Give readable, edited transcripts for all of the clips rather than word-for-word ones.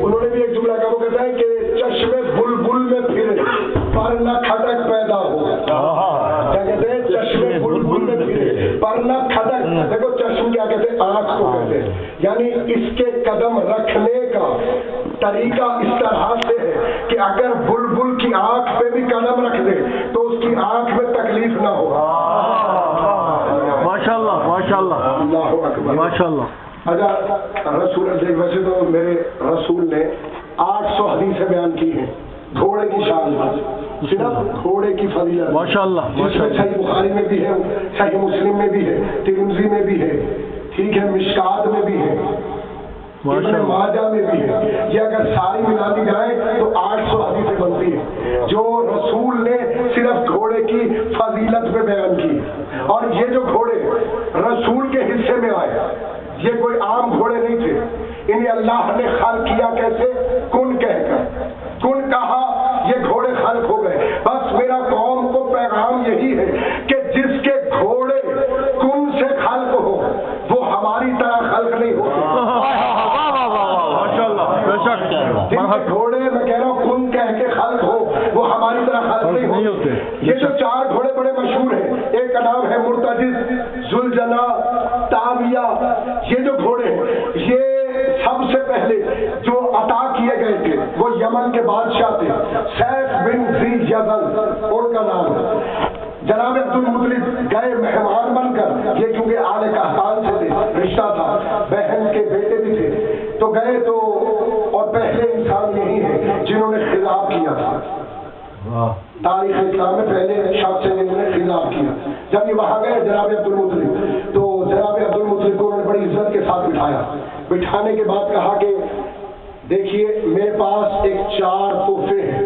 انہوں نے بھی ایک جملہ کہا، وہ کہتا ہے کہ چشمے بلبل میں پھرے پر نہ کھٹک پیدا ہو. کیا کہتے ہیں؟ چشمے بلبل میں پھرے پر نہ کھٹک. دیکھو چشم کیا کہتے ہیں؟ آنکھ کو کہتے ہیں. یعنی اس کے قدم رکھنے کا طریقہ اس طرح سے ہے کہ اگر بلبل کی آنکھ پہ بھی قدم رکھ دے تو اس کی آنکھ میں تکلیف نہ ہو. ماشاءاللہ ماشاءاللہ اللہ اکبر ماشاءاللہ. اچھا رسول ویسے تو میرے رسول نے 800 حدیثیں بیان کی ہیں گھوڑے کی شان میں، صرف گھوڑے کی فضیلت ماشاءاللہ. جس میں صحیح بخاری میں بھی ہے، صحیح مسلم میں بھی ہے، ترمذی میں بھی ہے، ٹھیک ہے، مشکات میں بھی ہے، ابن ماجہ میں بھی ہے. یہ اگر ساری ملا دی جائے تو 800 حدیثیں بنتی ہیں جو رسول نے صرف گھوڑے کی فضیلت پہ بیان کی. اور یہ جو گھوڑے رسول کے حصے میں آئے یہ کوئی عام گھوڑے نہیں تھے. انہیں اللہ نے خلق کیا کیسے؟ کن کہہ کر. کن کہا یہ گھوڑے خلق ہو گئے. بس میرا قوم کو پیغام یہی ہے کہ جس کے گھوڑے کن سے خلق ہو وہ ہماری طرح خلق نہیں ہوتے. جن کے گھوڑے میں کہہ رہا ہوں کن کہہ کے خلق ہو وہ ہماری طرح خلق نہیں ہوتے. یہ جو 4 گھوڑے بڑے مشہور ہیں، ایک کا نام ہے مرتجز، ذوالجناح، تاویہ. یہ جو گھوڑے ہیں یہ سب سے پہلے جو عطا کیے گئے تھے وہ یمن کے بادشاہ تھے، سیف بن ذی یزن ان کا نام ہے. جناب عبد المطلب گئے مہمان بن کر، یہ کیونکہ آل قحطان سے تھے، رشتہ تھا، بہن کے بیٹے بھی تھے، تو گئے تو اور پہلے انسان یہی ہے جنہوں نے خطاب کیا تھا. تاریخ اسلام میں پہلے شخص سے انہوں نے خطاب کیا. جب یہ وہاں گئے جناب عبد المطلب تو جناب عبد المطلب کو انہوں نے بڑی عزت کے ساتھ بٹھایا. بٹھانے کے بعد کہا کہ دیکھیے میرے پاس ایک 4 تحفے ہیں.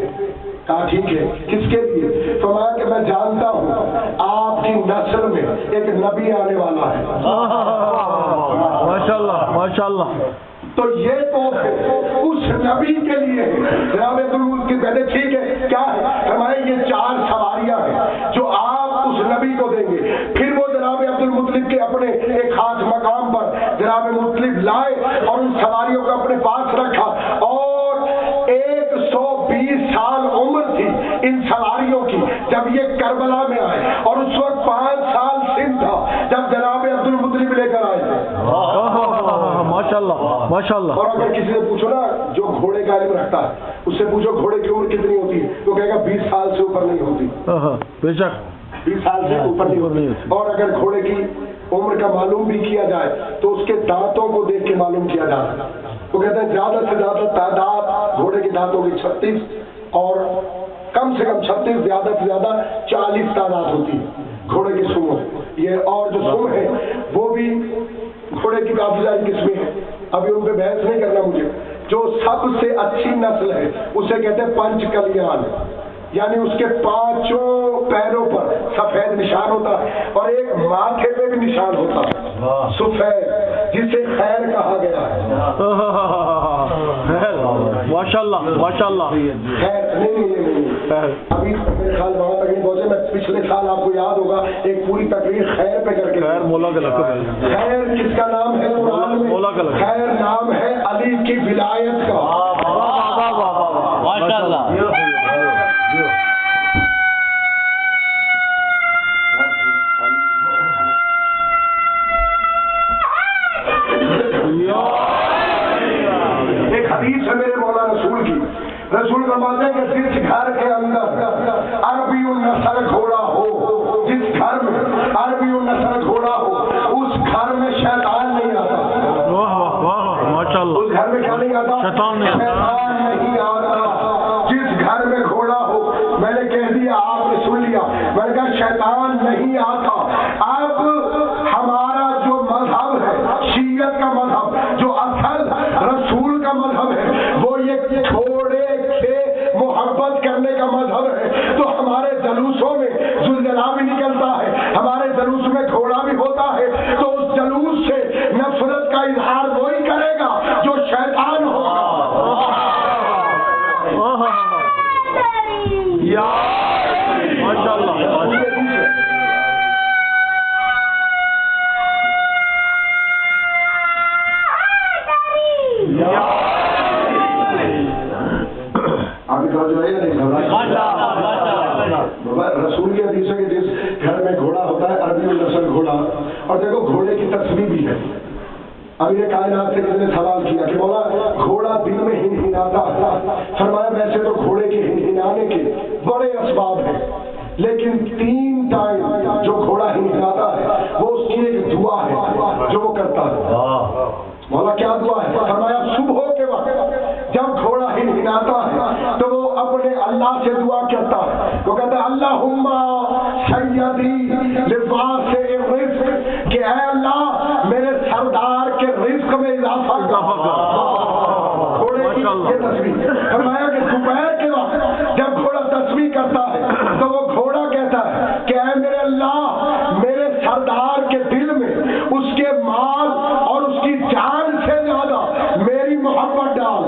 کہا ٹھیک ہے، کس کے لیے؟ فرمایا کہ میں جانتا ہوں آپ کی نسل میں ایک نبی آنے والا ہے. ماشاءاللہ ماشاءاللہ. تو یہ تحفے اس نبی کے لیے جناب عبدالمطلب کی کہتے ٹھیک ہے کیا ہے؟ فرمایا یہ 4 سواریاں ہیں جو آپ اس نبی کو دیں گے. پھر وہ جناب عبدالمطلب کے اپنے ایک خاص مقام پر جناب مطلب لائے اور ان سواریوں کو اپنے پاس رکھا. اور 120 سال عمر تھی ان سواریوں کی جب یہ کربلا میں آئے، اور اس وقت 5 سال سن تھا جب جناب عبدالمطلب لے کر آئے. ماشاءاللہ ماشاءاللہ. اور اگر کسی سے پوچھو نا جو گھوڑے کا علم رکھتا ہے اس سے پوچھو گھوڑے کی عمر کتنی ہوتی ہے تو کہے گا 20 سال سے اوپر نہیں ہوتی. بے شک 20 سال سے اوپر نہیں ہوتی. اور اگر گھوڑے کی عمر کا معلوم بھی کیا جائے تو اس کے دانتوں کو دیکھ کے معلوم کیا جاتا ہے. وہ کہتے ہیں زیادہ سے زیادہ تعداد گھوڑے کے دانتوں کی 36 اور کم سے کم 36، زیادہ سے زیادہ 40 تعداد ہوتی ہے گھوڑے کی سموں. یہ اور جو سم ہے وہ بھی گھوڑے کی کافی ساری قسمیں ہیں، ابھی ان پہ بحث نہیں کرنا مجھے. جو سب سے اچھی نسل ہے اسے کہتے ہیں پنچ کلیان، یعنی اس کے 5 پیروں پر سفید نشان ہوتا ہے اور ایک ماتھے پہ بھی نشان ہوتا ہے سفید، جسے خیر کہا گیا ہے. ماشاءاللہ ماشاءاللہ. خیر نہیں ابھی میرے خیال وہاں تک نہیں پہنچے. میں پچھلے سال آپ کو یاد ہوگا ایک پوری تقریر خیر پہ کر کے. خیر مولا کا لقب ہے. خیر کس کا نام ہے قرآن میں؟ مولا کا لقب. خیر نام ہے علی کی ولایت کا. ماشاءاللہ. ایک حدیث ہے میرے مولا رسول کی. رسول فرماتے ہیں کہ جس گھر کے اندر عربی النسل گھوڑا ہو، جس گھر میں عربی النسل گھوڑا ہو اس گھر میں شیطان نہیں آتا. ماشاءاللہ. اس گھر میں کیا نہیں آتا؟ شیطان نہیں آتا. جس گھر میں گھوڑا ہو، میں نے کہہ دیا آپ نے سن لیا، میں نے کہا شیطان نہیں آتا. اب ہمارا جو مذہب ہے شیعت کا مذہب، جو اصل رسول کا مذہب ہے، وہ یہ گھوڑے سے محبت کرنے کا مذہب ہے. تو ہمارے جلوسوں میں ذوالجلال بھی نکلتا ہے، ہمارے جلوس میں گھوڑا بھی ہوتا ہے. تو اس جلوس سے نفرت کا اظہار وہی کرے گا جو شیطان ہوگا. اور دیکھو گھوڑے کی تصویر بھی ہے. امیر کائنات سے کسی نے سوال کیا کہ مولا گھوڑا دن میں ہنہناتا ہے. فرمایا ویسے تو گھوڑے کے ہنہنانے کے بڑے اسباب ہیں، لیکن 3 ٹائم جو گھوڑا ہنہناتا ہے وہ اس کی ایک دعا ہے جو وہ کرتا ہے. مولا کیا دعا ہے؟ فرمایا صبح کے وقت جب گھوڑا ہنہناتا ہے تو وہ اپنے اللہ سے دعا کرتا ہے. وہ کہتا ہے اللہم سیدی لباس الرزق، کہ اے اللہ میرے سردار کے رزق میں اضافہ کر. گھوڑے کی یہ تصویر. فرمایا کہ دوپہر کے وقت جب گھوڑا تصویر کرتا ہے تو وہ گھوڑا کہتا ہے کہ اے میرے اللہ میرے سردار کے دل میں اس کے مال اور اس کی جان سے زیادہ میری محبت ڈال.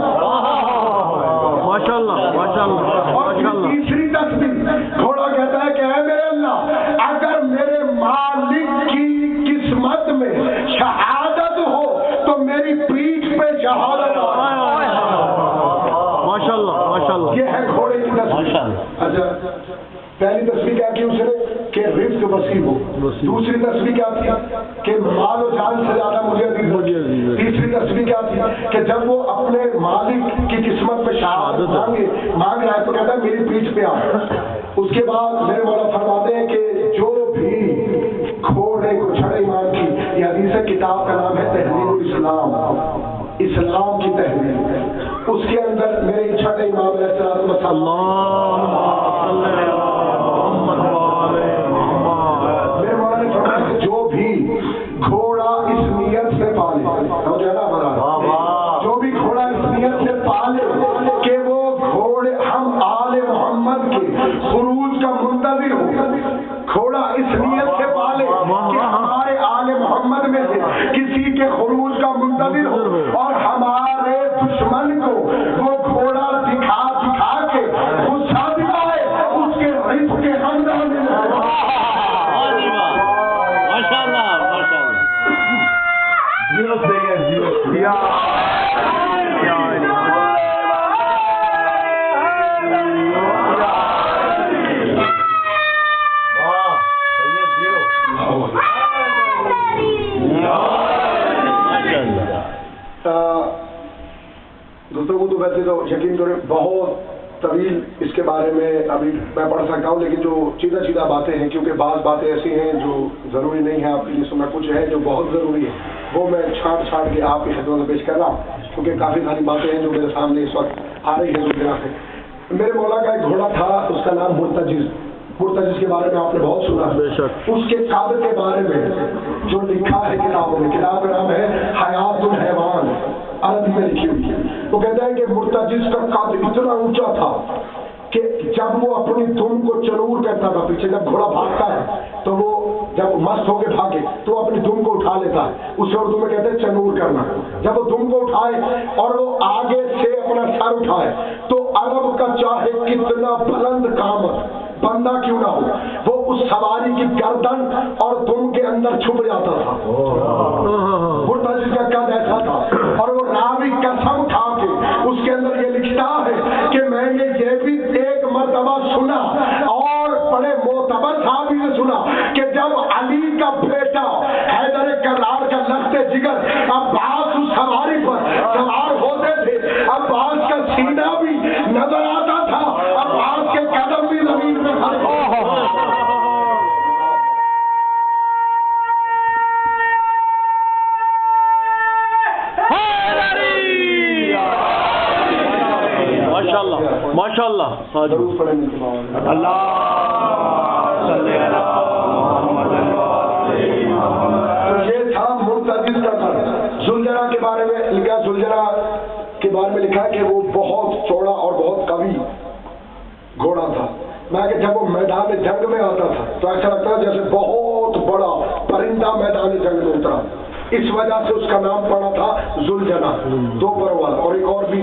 ماشاءاللہ ماشاءاللہ. اور تیسری تصویر گھوڑا کہتا ہے کہ اے میرے اللہ اگر میرے مالک کی قسمت میں شہادت ہو تو میری پیٹھ پہ شہادت. ماشاءاللہ ماشاءاللہ. یہ ہے گھوڑے کی تصویر. اچھا پہلی تصویر کیا کی اس نے کہ رزق وسیع ہو. دوسری تصویر کیا تھی کہ مال و جان سے زیادہ مجھے عزیز ہو. تیسری تصویر کیا تھی کہ جب وہ اپنے مالک کی قسمت پہ شہادت مانگ رہا ہے تو کہتا ہے میری پیٹھ پہ آ. اس کے بعد میرے مولا فرماتے ہیں کہ جو بھی گھوڑے کو چھڑے ایمان کی، یہ حدیث کتاب کا نام ہے تحریر الاسلام، اسلام کی تحریر. اس کے اندر میرے چھٹے امام علیہ السلام میرے مولا نے فرمایا کہ جو بھی گھوڑا اس نیت سے پالے، جو بھی گھوڑا اس نیت سے پالے کہ وہ گھوڑے ہم آل محمد کے خروج کا منتظر ہو، گھوڑا اس نیت سے پالے کہ ہمارے آل محمد میں سے کسی کے خروج کا منتظر ہو اور ہمارے دشمن کو وہ گھوڑا دکھا دکھا کے غصہ دلائے اس کے رزق کے اندر میں. دوستوں کو تو ویسے تو یقین کریں بہت طویل اس کے بارے میں ابھی میں پڑھ سکتا ہوں، لیکن جو سیدھا باتیں ہیں کیونکہ بعض باتیں ایسی ہیں جو ضروری نہیں ہے آپ کے لیے سننا، کچھ ہے جو بہت ضروری ہے وہ میں چھانٹ کے آپ کی خدمت میں پیش کر رہا ہوں، کیونکہ کافی ساری باتیں ہیں جو میرے سامنے اس وقت آ رہی ہیں زلجنا سے. میرے مولا کا ایک گھوڑا تھا، اس کا نام مرتجز کے بارے میں آپ نے بہت سنا ہے. اس کے قد کے بارے میں جو لکھا ہے کتابوں میں، کتاب کا نام ہے حیات الحیوان، عربی میں لکھی ہوئی ہے. وہ کہتا ہے کہ مرتجز کا قد اتنا اونچا تھا کہ جب وہ اپنی دم کو چرور کرتا تھا، پیچھے جب گھوڑا بھاگتا ہے تو وہ جب مست ہو کے بھاگے تو وہ اپنی دم کو اٹھا لیتا ہے، اسے اردو میں کہتے ہیں چنور کرنا. جب وہ دم کو اٹھائے اور وہ آگے سے اپنا سر اٹھائے تو عرب کا چاہے کتنا بلند قامت بندہ کیوں نہ ہو وہ اس سواری کی گردن اور دم کے اندر چھپ جاتا تھا. مرتجز کا قد ایسا تھا اور وہ راوی قسم کھا کے اس کے اندر یہ لکھتا ہے کہ میں نے یہ بھی ایک مرتبہ سنا اور بڑے معتبر صحابی نے سنا کہ جب علی کا بیٹا حیدر کرار کا لخت جگر عباس اس سواری پر سوار ہوتے تھے، عباس کا سینہ بھی نظر آتا تھا، عباس کے قدم بھی زمین میں کھڑے. ماشاءاللہ اللہ یہ تھا مرتجز کا قد. زلجنا کے بارے میں لکھا، زلجنا کے بارے میں لکھا کہ وہ بہت چوڑا اور بہت قوی گھوڑا تھا. میں کہ جب وہ میدان جنگ میں آتا تھا تو ایسا لگتا ہے جیسے بہت بڑا پرندہ میدان جنگ میں اترا. اس وجہ سے اس کا نام پڑا تھا زلجنا، دو پر والا. اور ایک اور بھی